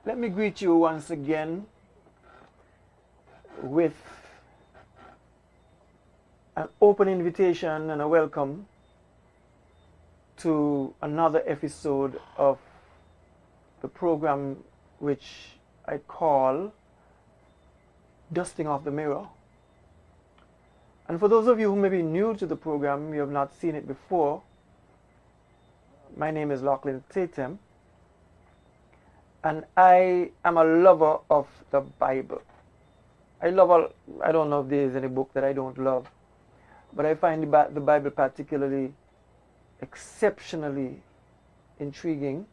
Let me greet you once again with an open invitation and a welcome to another episode of the program which I call Dusting Off the Mirror. And for those of you who may be new to the program, you have not seen it before, my name is Lachlan Tatum, and I am a lover of the Bible. I don't know if there is any book that I don't love, but I find the Bible particularly exceptionally intriguing.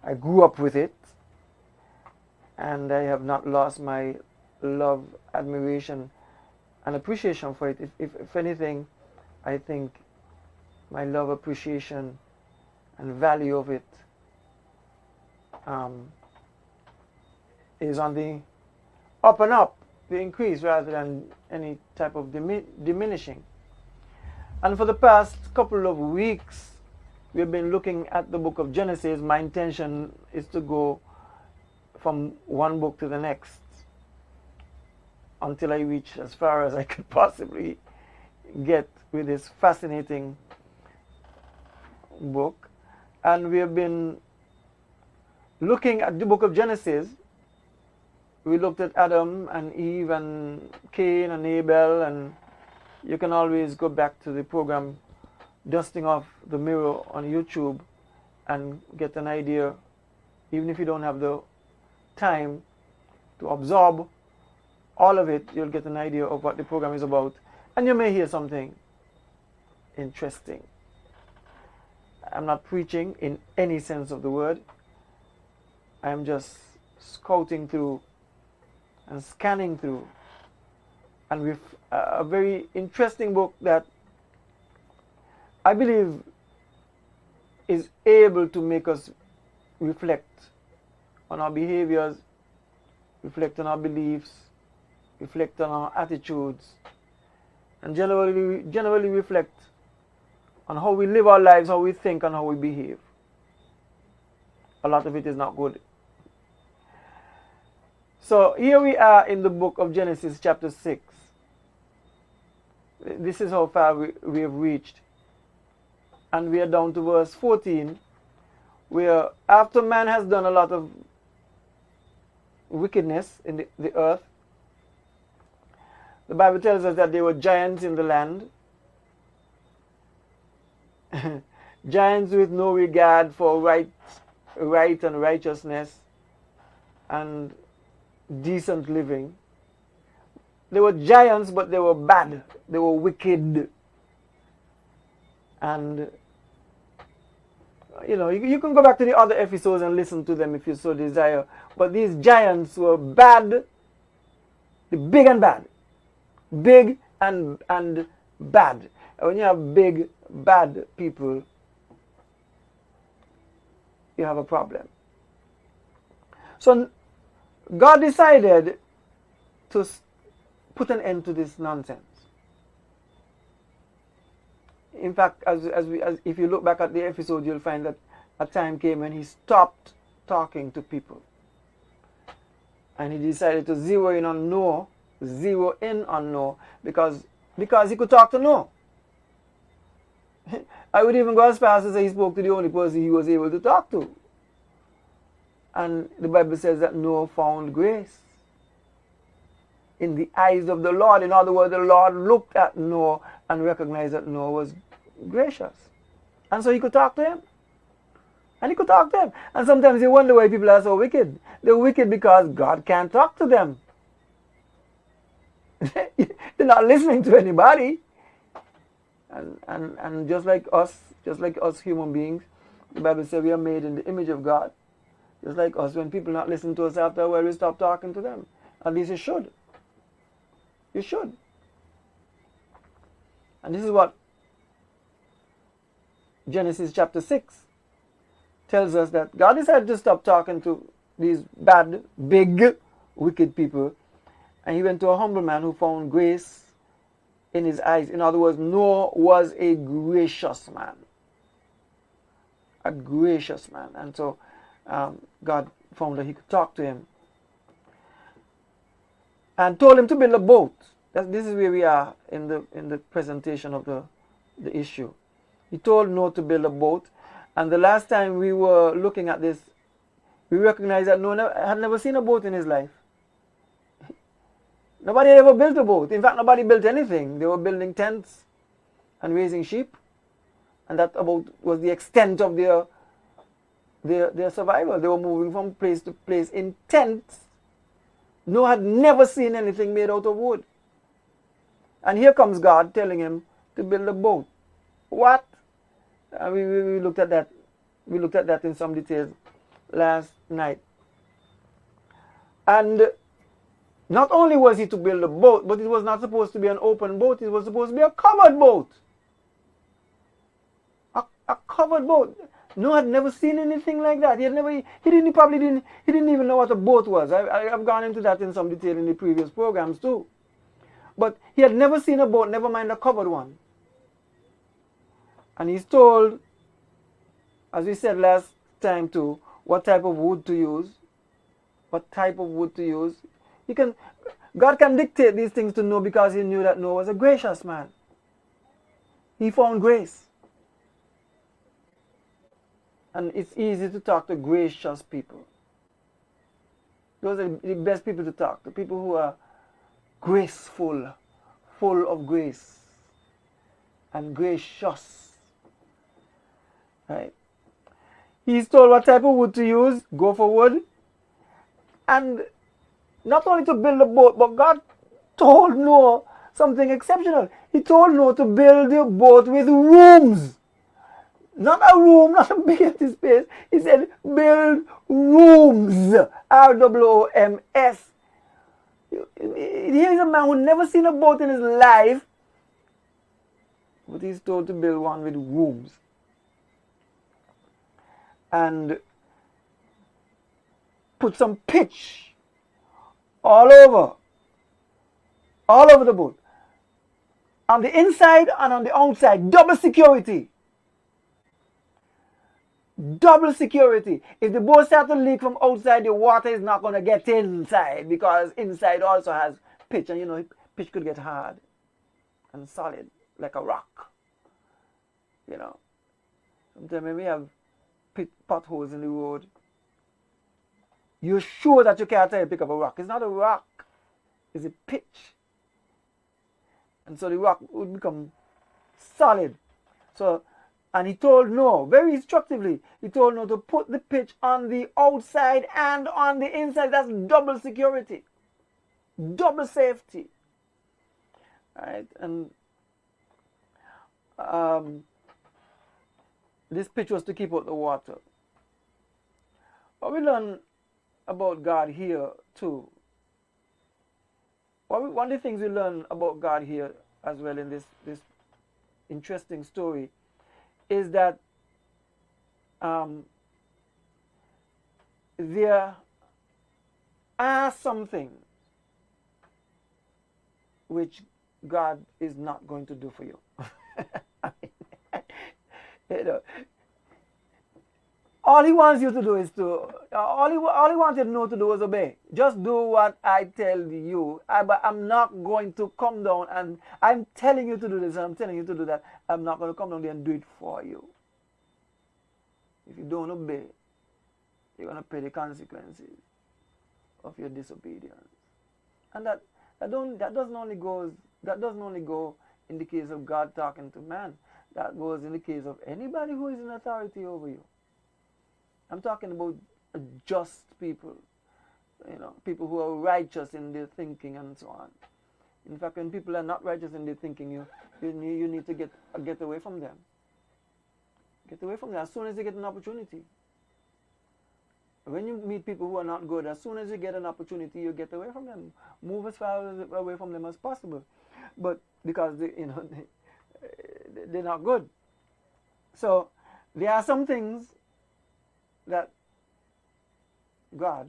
I grew up with it, and I have not lost my love, admiration, and appreciation for it. If anything, I think my love, appreciation, and value of it is on the up and up, the increase, rather than any type of diminishing. And for the past couple of weeks, we've been looking at the book of Genesis. My intention is to go from one book to the next until I reach as far as I could possibly get with this fascinating book. And we have been looking at the book of Genesis. We looked at Adam and Eve and Cain and Abel, and you can always go back to the program Dusting Off the Mirror on YouTube and get an idea, even if you don't have the time to absorb all of it. You'll get an idea of what the program is about, and you may hear something interesting. I'm not preaching in any sense of the word. I'm just scouting through and scanning through, and with a very interesting book that I believe is able to make us reflect on our behaviors, reflect on our beliefs, reflect on our attitudes, and generally reflect on how we live our lives, how we think, and how we behave. A lot of it is not good. So here we are in the book of Genesis chapter 6. This is how far we have reached. And we are down to verse 14, where after man has done a lot of wickedness in the earth, the Bible tells us that there were giants in the land. Giants with no regard for right and righteousness and decent living. They were giants, but they were bad. They were wicked. And you can go back to the other episodes and listen to them if you so desire. But these giants were bad, big and bad. Big and bad. And when you have big, bad people, you have a problem. So God decided to put an end to this nonsense. In fact, as if you look back at the episode, you'll find that a time came when he stopped talking to people. And he decided to zero in on Noah, because he could talk to Noah. I would even go as far as to say he spoke to the only person he was able to talk to. And the Bible says that Noah found grace in the eyes of the Lord. In other words, the Lord looked at Noah and recognized that Noah was gracious. And so he could talk to him. And he could talk to him. And sometimes you wonder why people are so wicked. They're wicked because God can't talk to them. They're not listening to anybody. And just like us human beings, the Bible says we are made in the image of God. Just like us, when people not listen to us after a while, we stop talking to them. At least you should. You should. And this is what Genesis chapter 6 tells us, that God decided to stop talking to these bad, big, wicked people. And he went to a humble man who found grace in his eyes. In other words, Noah was a gracious man. A gracious man. And so God found that he could talk to him, and told him to build a boat. This is where we are in the presentation of the issue. He told Noah to build a boat, and the last time we were looking at this, we recognized that Noah had never seen a boat in his life. Nobody had ever built a boat. In fact, nobody built anything. They were building tents and raising sheep, and that about was the extent of their survival. They were moving from place to place in tents. Noah had never seen anything made out of wood. And here comes God telling him to build a boat. What? We looked at that. We looked at that in some details last night. And not only was he to build a boat, but it was not supposed to be an open boat. It was supposed to be a covered boat. A covered boat. Noah had never seen anything like that. He didn't even know what a boat was. I've gone into that in some detail in the previous programs too. But he had never seen a boat, never mind a covered one. And he's told, as we said last time too, what type of wood to use. What type of wood to use. God can dictate these things to Noah because he knew that Noah was a gracious man. He found grace. And it's easy to talk to gracious people. Those are the best people to talk to. People who are graceful, full of grace, and gracious. Right? He's told what type of wood to use. Go for wood. And not only to build a boat, but God told Noah something exceptional. He told Noah to build a boat with rooms. Not a room, not a big empty space. He said, build rooms. R-O-O-M-S. Here's a man who never seen a boat in his life, but he's told to build one with rooms. And put some pitch all over the boat. On the inside and on the outside, double security. Double security. If the boat starts to leak from outside, the water is not going to get inside because inside also has pitch. And pitch could get hard and solid like a rock. Sometimes when we have potholes in the road, you're sure that you can't pick up a rock. It's not a rock. It's a pitch. And so the rock would become solid. And he told Noah, very instructively, he told Noah to put the pitch on the outside and on the inside. That's double security. Double safety. Right? And this pitch was to keep out the water. What we learn about God here too. One of the things we learn about God here as well in this interesting story is that there are some things which God is not going to do for you. All he wants you to do is all he wants you to know to do is obey. Just do what I tell you. But I'm not going to come down and I'm telling you to do this and I'm telling you to do that. I'm not going to come down there and do it for you. If you don't obey, you're going to pay the consequences of your disobedience. And that doesn't only go in the case of God talking to man. That goes in the case of anybody who is in authority over you. I'm talking about just people, people who are righteous in their thinking and so on. In fact, when people are not righteous in their thinking, you need to get away from them. Get away from them as soon as you get an opportunity. When you meet people who are not good, as soon as you get an opportunity, you get away from them. Move as far away from them as possible. But because they're not good. So there are some things that God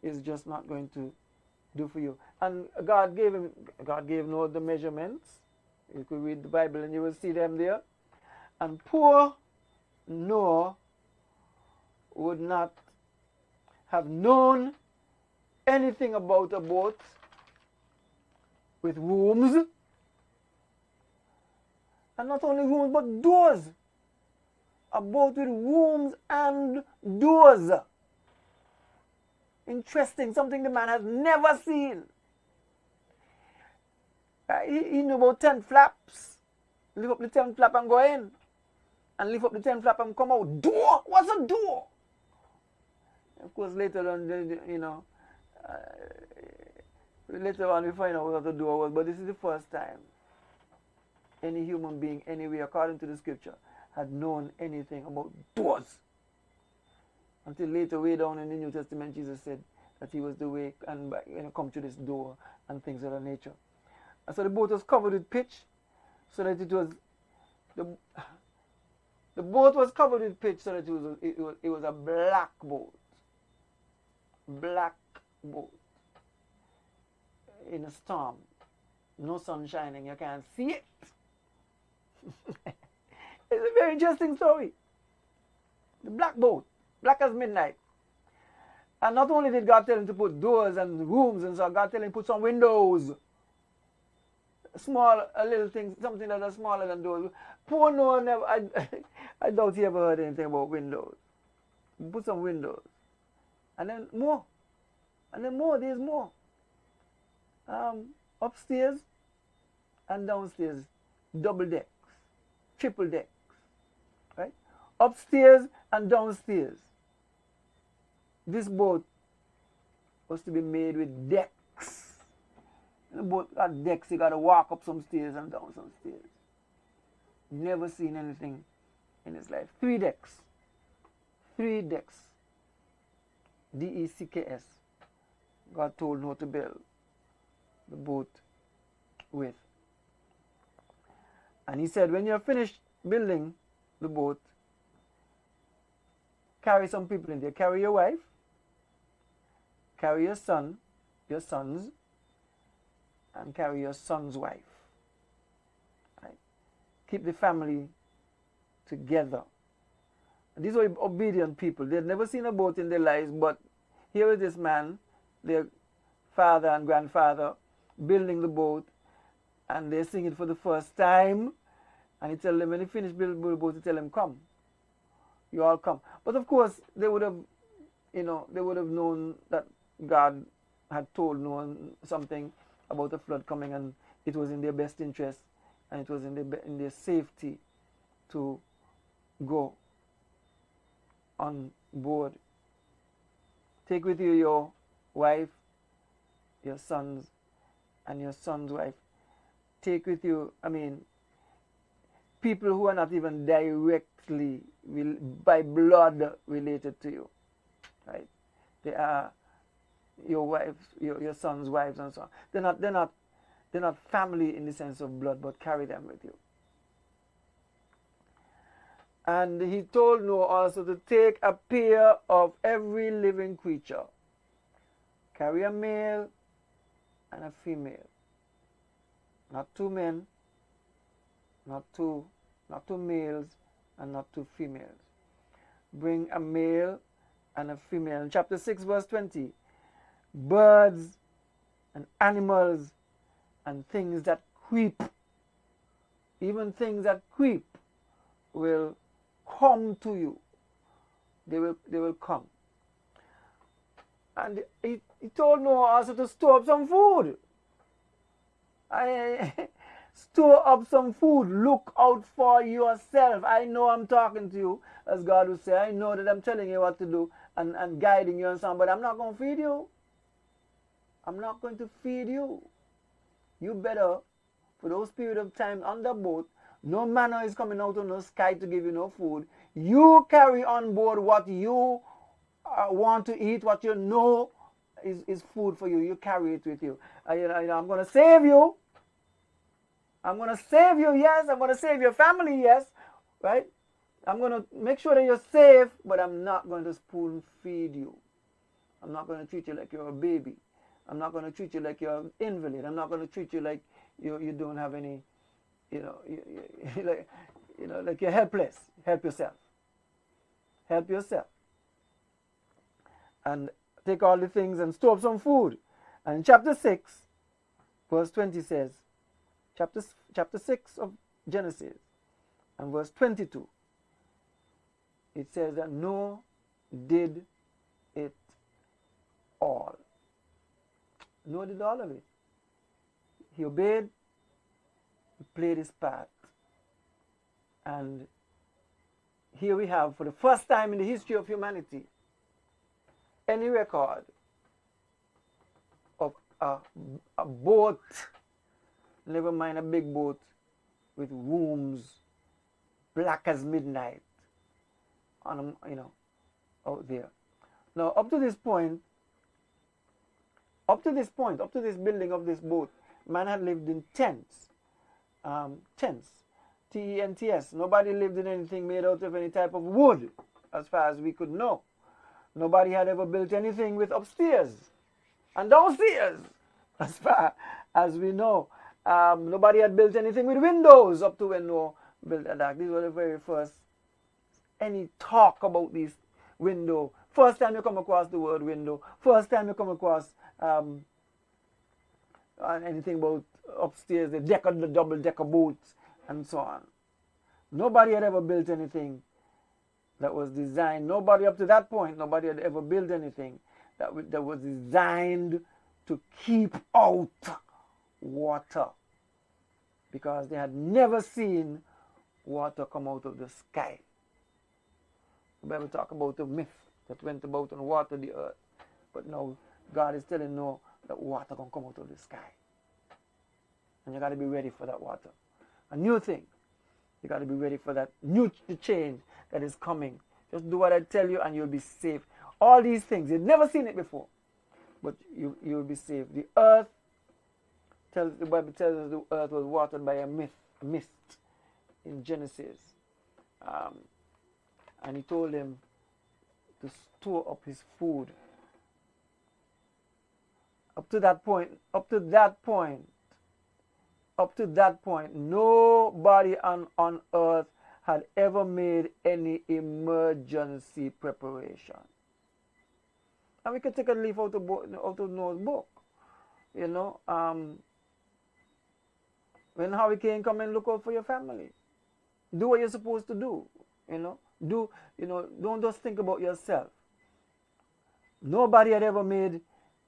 is just not going to do for you. And God gave Noah the measurements. You could read the Bible and you will see them there. And poor Noah would not have known anything about a boat with rooms, and not only rooms but doors. A boat with rooms and doors. Interesting, something the man has never seen. He knew about 10 flaps. Lift up the 10 flap and go in. And lift up the 10 flap and come out. Door? What's a door? Of course, later on, later on we find out what the door was. But this is the first time any human being anywhere, according to the scripture, had known anything about doors. Until later, way down in the New Testament, Jesus said that he was the way and come to this door and things of that nature. And so the boat was covered with pitch, so that it was the boat was covered with pitch, so that it was a black boat. Black boat in a storm. No sun shining, you can't see it. It's a very interesting story. The black boat, black as midnight. And not only did God tell him to put doors and rooms and so, God tell him to put some windows. Small, a little thing, something that is smaller than doors. Poor Noah never, I doubt he ever heard anything about windows. Put some windows. And then more. And then more, there's more. Upstairs and downstairs, double decks, triple decks. Right? Upstairs and downstairs. This boat was to be made with decks. The boat got decks, you gotta walk up some stairs and down some stairs. Never seen anything in his life. 3 decks. 3 decks. D-E-C-K-S. God told Noah to build the boat with. And he said, when you're finished building the boat, carry some people in there. Carry your wife, carry your son, your sons, and carry your son's wife. Right? Keep the family together. And these were obedient people. They had never seen a boat in their lives, but here is this man, their father and grandfather, building the boat, and they're seeing it for the first time. And he tell them, when he finished building the boat, he tell them, come. You all come. But of course, they would have, they would have known that God had told Noah something about the flood coming, and it was in their best interest, and it was in their safety to go on board. Take with you your wife, your sons, and your son's wife. Take with you, people who are not even directly by blood related to you, right? They are your wives, your son's wives, and so on. They're not family in the sense of blood, but carry them with you. And he told Noah also to take a pair of every living creature. Carry a male and a female. Not 2 men, not two males, and not 2 females. Bring a male and a female. In chapter 6, verse 20, birds and animals and things that creep, even things that creep, will come to you. They will come. And he told Noah also to store up some food. Store up some food. Look out for yourself. I know I'm talking to you, as God would say. I know that I'm telling you what to do and guiding you and so on, but I'm not going to feed you. I'm not going to feed you. You better, for those period of time on the boat, no manna is coming out of the sky to give you no food. You carry on board what you want to eat, what you know is food for you. You carry it with you. I'm going to save you. I'm going to save you, yes. I'm going to save your family, yes. Right? I'm going to make sure that you're safe, but I'm not going to spoon feed you. I'm not going to treat you like you're a baby. I'm not going to treat you like you're an invalid. I'm not going to treat you like you don't have any, like you're helpless. Help yourself. Help yourself. and take all the things and store up some food. And in chapter 6, verse 20 says, chapter 6 of Genesis, and verse 22, it says that Noah did it all. Noah did all of it. He obeyed, he played his part. And here we have, for the first time in the history of humanity, any record of a boat, never mind a big boat, with rooms black as midnight on, out there. Now, up to this building of this boat, man had lived in tents. Tents. Nobody lived in anything made out of any type of wood, as far as we could know. Nobody had ever built anything with upstairs and downstairs, as far as we know. Nobody had built anything with windows up to when Noah built a ark. These were the very first any talk about this window. First time you come across the word window. First time you come across anything about upstairs, the double-decker boats, and so on. Nobody had ever built anything that was designed. Nobody up to that point, nobody had ever built anything that was designed to keep out water, because they had never seen water come out of the sky. The Bible talk about a myth that went about and watered the earth, but now God is telling Noah that water can come out of the sky, and you got to be ready for that water. A new thing. You got to be ready for that new change that is coming. Just do what I tell you and you'll be safe. All these things, you've never seen it before, but you'll be safe. The earth, the Bible tells us the earth was watered by a mist in Genesis. And he told him to store up his food. Up to that point, nobody on earth had ever made any emergency preparation. And we can take a leaf out of Noah's book. When hurricane come and look out for your family. Do what you're supposed to do. Don't just think about yourself. Nobody had ever made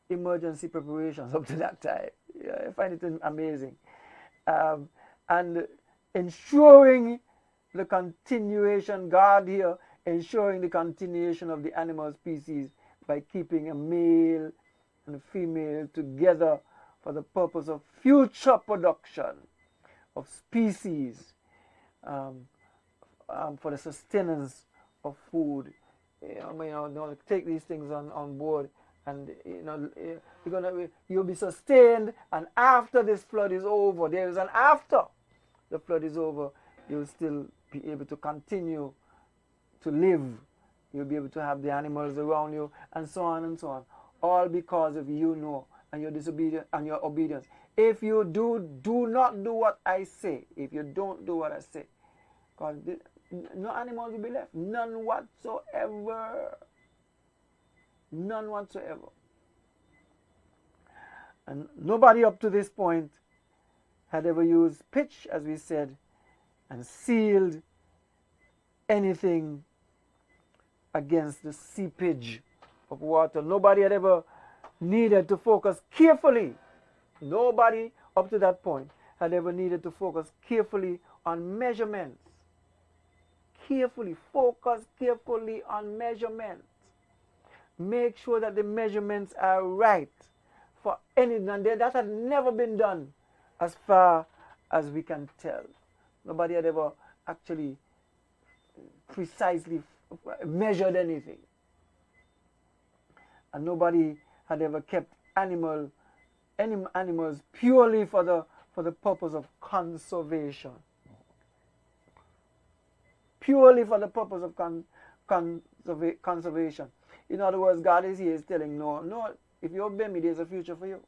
emergency preparations up to that time. Yeah, I find it amazing. And ensuring the continuation, God here ensuring the continuation of the animal species by keeping a male and a female together for the purpose of future production of species, for the sustenance of food. Take these things on board, and you'll be sustained. And after this flood is over, there is an after the flood is over, you'll still be able to continue to live. You'll be able to have the animals around you, and so on and so on. All because of and your disobedience and your obedience. If you do not do what I say, if you don't do what I say, because no animals will be left. None whatsoever. None whatsoever. And nobody up to this point had ever used pitch, as we said, and sealed anything against the seepage of water. Nobody had ever needed to focus carefully. Nobody up to that point had ever needed to focus carefully on measurements. Focus carefully on measurements. Make sure that the measurements are right for anything. And that had never been done as far as we can tell. Nobody had ever actually precisely measured anything. And nobody had ever kept any animals purely for the purpose of conservation. Purely for the purpose of conservation. In other words, God is here is telling Noah, if you obey me, there's a future for you.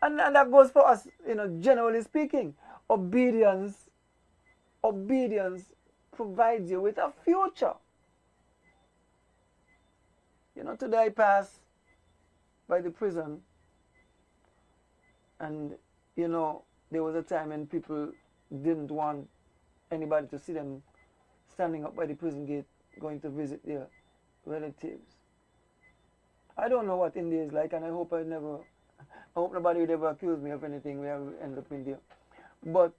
And that goes for us, generally speaking. Obedience provides you with a future. You know, today I pass by the prison, and you know, there was a time when people didn't want anybody to see them standing up by the prison gate going to visit their relatives. I don't know what India is like, and I hope nobody would ever accuse me of anything where I end up in there. But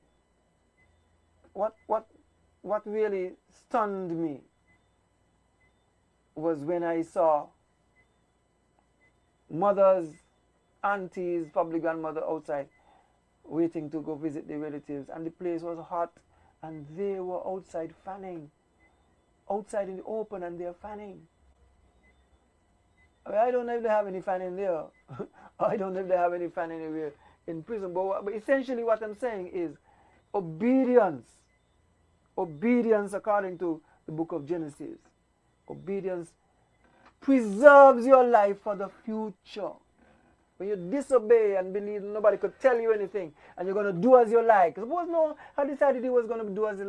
what really stunned me was when I saw mothers, aunties, probably grandmother outside waiting to go visit their relatives, and the place was hot, and they were outside fanning, outside in the open, and they're fanning. I don't know if they have any fanning there. I don't know if they have any fanning anywhere in prison. But essentially what I'm saying is obedience. Obedience according to the book of Genesis. Obedience preserves your life for the future. When you disobey and believe nobody could tell you anything, and you're going to do as you like. Suppose Noah decided he was going to do as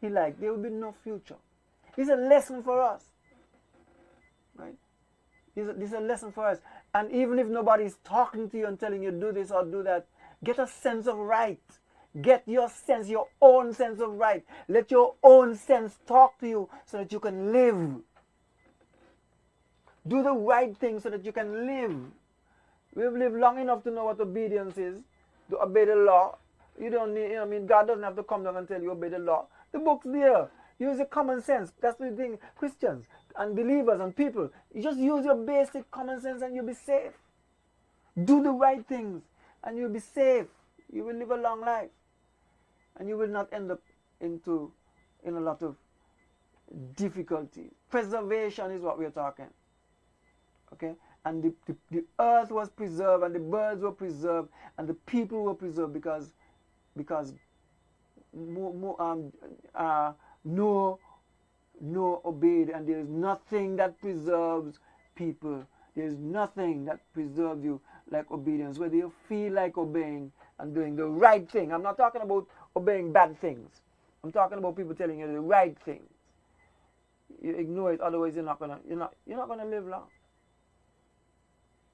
he liked, there will be no future. It's a lesson for us. Right? This is a lesson for us. And even if nobody is talking to you and telling you do this or do that, get a sense of right. Get your own sense of right. Let your own sense talk to you so that you can live. Do the right thing so that you can live. We've lived long enough to know what obedience is, to obey the law. You don't need, God doesn't have to come down and tell you obey the law. The book's there. Use your common sense. That's the thing. Christians and believers and people, you just use your basic common sense and you'll be safe. Do the right things and you'll be safe. You will live a long life. And you will not end up in a lot of difficulty. Preservation is what we're talking. Okay? And the earth was preserved, and the birds were preserved, and the people were preserved because Noah obeyed, and there is nothing that preserves people. There is nothing that preserves you like obedience. Whether you feel like obeying and doing the right thing. I'm not talking about obeying bad things. I'm talking about people telling you the right things. You ignore it, otherwise you're not gonna live long.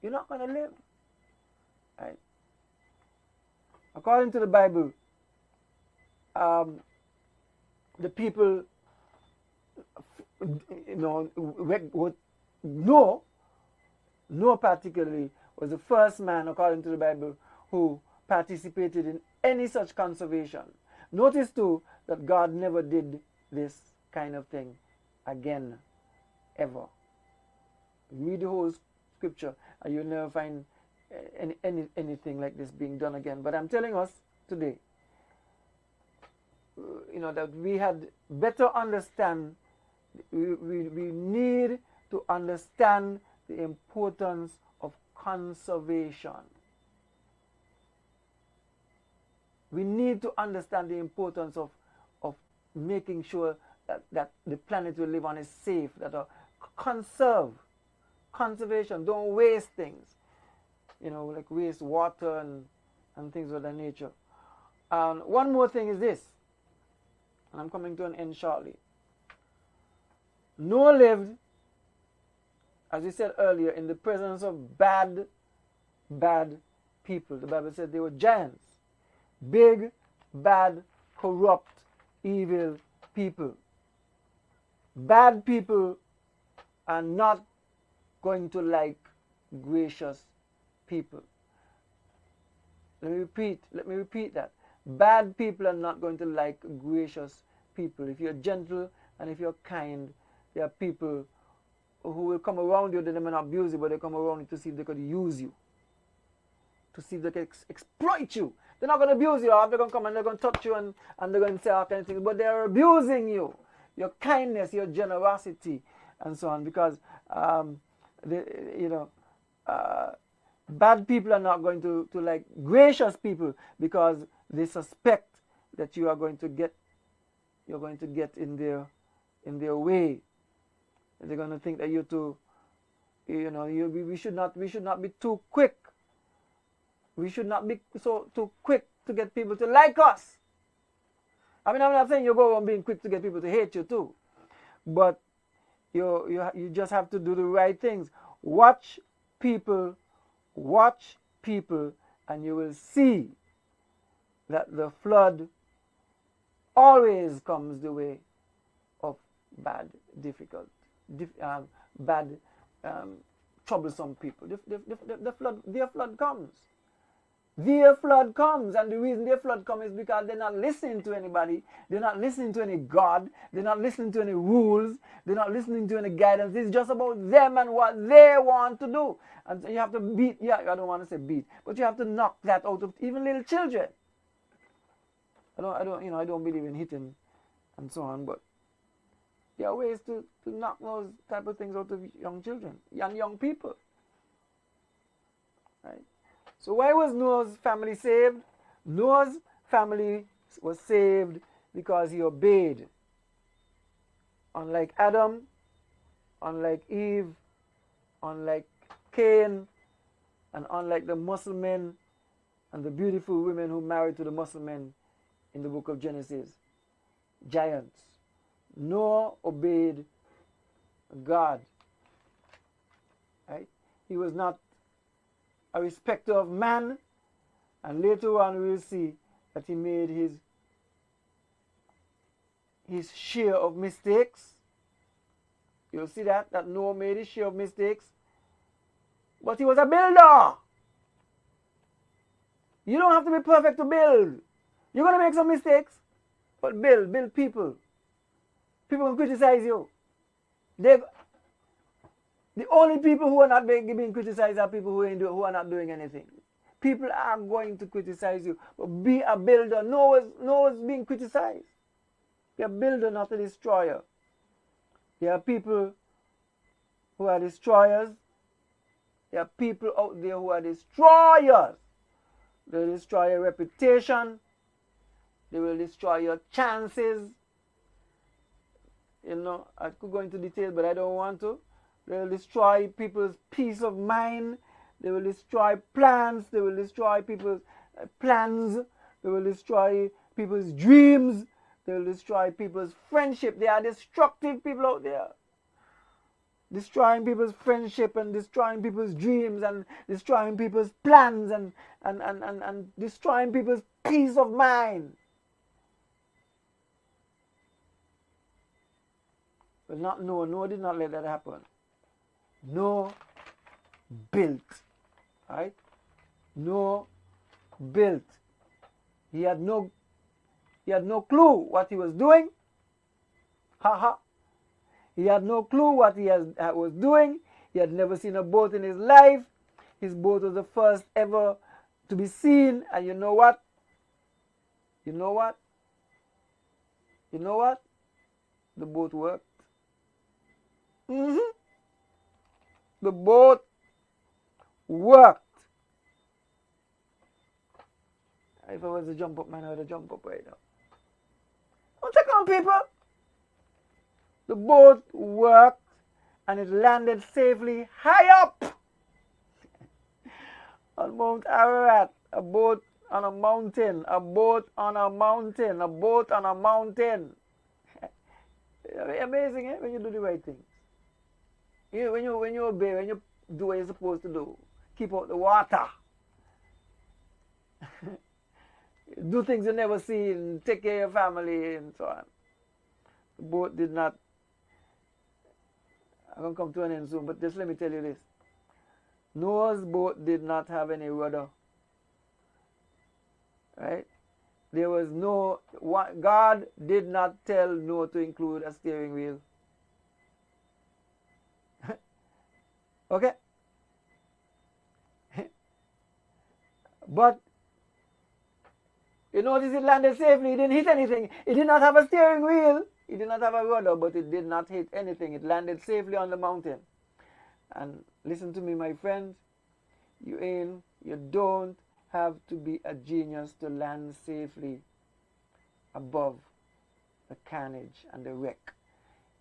You're not gonna live. Right? According to the Bible, the people, Noah particularly was the first man, according to the Bible, who participated in any such conservation. Notice too that God never did this kind of thing again, ever. Read the whole scripture and you'll never find anything like this being done again. But I'm telling us today, that we had better understand, we need to understand the importance of conservation. We need to understand the importance of making sure that the planet we live on is safe, that conservation, don't waste things, like waste water and things of that nature. And one more thing is this, and I'm coming to an end shortly. Noah lived, as we said earlier, in the presence of bad people. The Bible said they were giants. Big, bad, corrupt, evil people. Bad people are not going to like gracious people. Let me repeat that. Bad people are not going to like gracious people. If you're gentle and if you're kind, there are people who will come around you. They may not abuse you, but they come around you to see if they could use you, to see if they can exploit you. They're not going to abuse you. They're going to come and they're going to touch you and they're going to say all kinds of things, but they're abusing you. Your kindness, your generosity, and so on. Because bad people are not going to like gracious people, because they suspect that you are going to get in their way. They're going to think that you're too, we should not be too quick. We should not be too quick to get people to like us. I mean, I'm not saying you go on being quick to get people to hate you too. But You just have to do the right things. Watch people, watch people, and you will see that the flood always comes the way of bad, difficult, bad, um, troublesome people. Their flood comes. Their flood comes, and the reason their flood comes is because they're not listening to anybody. They're not listening to any God. They're not listening to any rules. They're not listening to any guidance. It's just about them and what they want to do. And so you have to beat, yeah, I don't want to say beat, but you have to knock that out of even little children. I don't believe in hitting and so on, but there are ways to knock those type of things out of young children and young people. Right? So why was Noah's family saved? Noah's family was saved because he obeyed. Unlike Adam, unlike Eve, unlike Cain, and unlike the Muslim and the beautiful women who married to the Muslim in the book of Genesis, giants. Noah obeyed God. Right? He was not a respecter of man, and later on we will see that he made his share of mistakes. You'll see that Noah made his share of mistakes, but he was a builder. You don't have to be perfect to build. You're going to make some mistakes, but build people. People can criticize you. The only people who are not being criticized are people who are not doing anything. People are going to criticize you, but be a builder. Noah's being criticized. Be a builder, not a destroyer. There are people who are destroyers. There are people out there who are destroyers. They will destroy your reputation. They will destroy your chances. I could go into detail, but I don't want to. They will destroy people's peace of mind. They will destroy plans. They will destroy people's plans. They will destroy people's dreams. They will destroy people's friendship. There are destructive people out there. Destroying people's friendship and destroying people's dreams and destroying people's plans and destroying people's peace of mind. But not Noah. Noah did not let that happen. Noah built. Right? Noah built. He had no clue what he was doing. He had no clue what he was doing. He had never seen a boat in his life. His boat was the first ever to be seen. And you know what? You know what? You know what? The boat worked. The boat worked. If I was a jump up man, I would have jumped up right now. Don't take on people. The boat worked and it landed safely high up on Mount Ararat. A boat on a mountain. A boat on a mountain. A boat on a mountain. Amazing, eh? When you do the right things. When you obey, when you do what you're supposed to do. Keep out the water. Do things you never seen. Take care of your family and so on. The boat did not. I'm going to come to an end soon, but just let me tell you this. Noah's boat did not have any rudder. Right? There was no. God did not tell Noah to include a steering wheel. Okay? But you notice it landed safely. It didn't hit anything. It did not have a steering wheel. It did not have a rudder, but it did not hit anything. It landed safely on the mountain. And listen to me, my friends. You don't have to be a genius to land safely above the carnage and the wreck.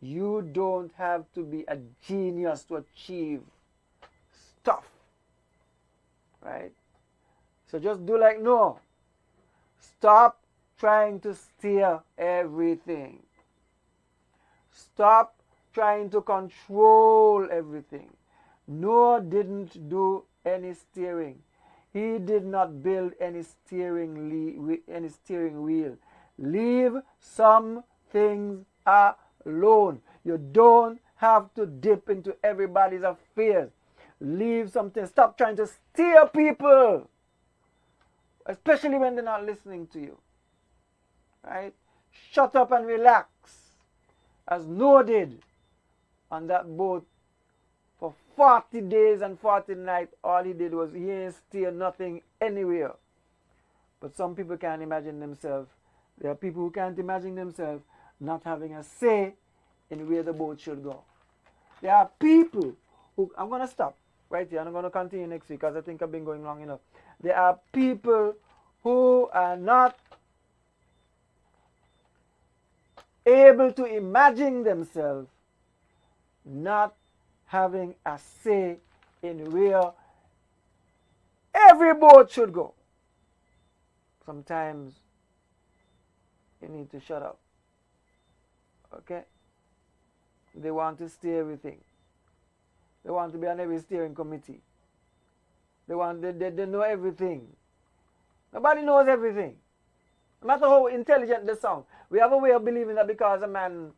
You don't have to be a genius to achieve stuff. Right? So just do like Noah. Stop trying to steer everything. Stop trying to control everything. Noah didn't do any steering. He did not build any steering wheel. Leave some things alone. You don't have to dip into everybody's affairs. Leave something. Stop trying to steer people, especially when they're not listening to you. Right? Shut up and relax, as Noah did on that boat for 40 days and 40 nights. All he did was he didn't steer nothing anywhere. But some people can't imagine themselves. There are people who can't imagine themselves not having a say in where the boat should go. There are people who, I'm going to stop right here and I'm going to continue next week because I think I've been going long enough. There are people who are not able to imagine themselves not having a say in where every boat should go. Sometimes you need to shut up. Okay? They want to steer everything. They want to be on every steering committee. They know everything. Nobody knows everything. No matter how intelligent they sound. We have a way of believing that because a man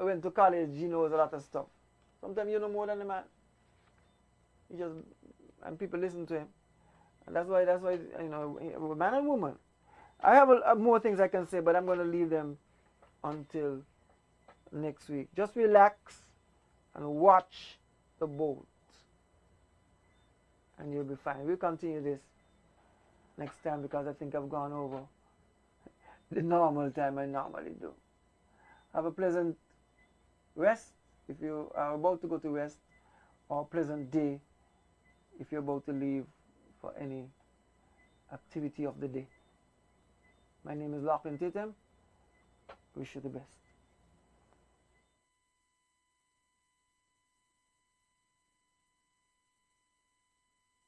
went to college, he knows a lot of stuff. Sometimes you know more than the man. And people listen to him. And that's why, you know, man and woman. I have more things I can say, but I'm going to leave them until next week. Just relax and watch the boat. And you'll be fine. We'll continue this next time because I think I've gone over the normal time I normally do. Have a pleasant rest if you are about to go to rest, or a pleasant day if you're about to leave for any activity of the day. My name is Lachlan Tatum. Wish you the best.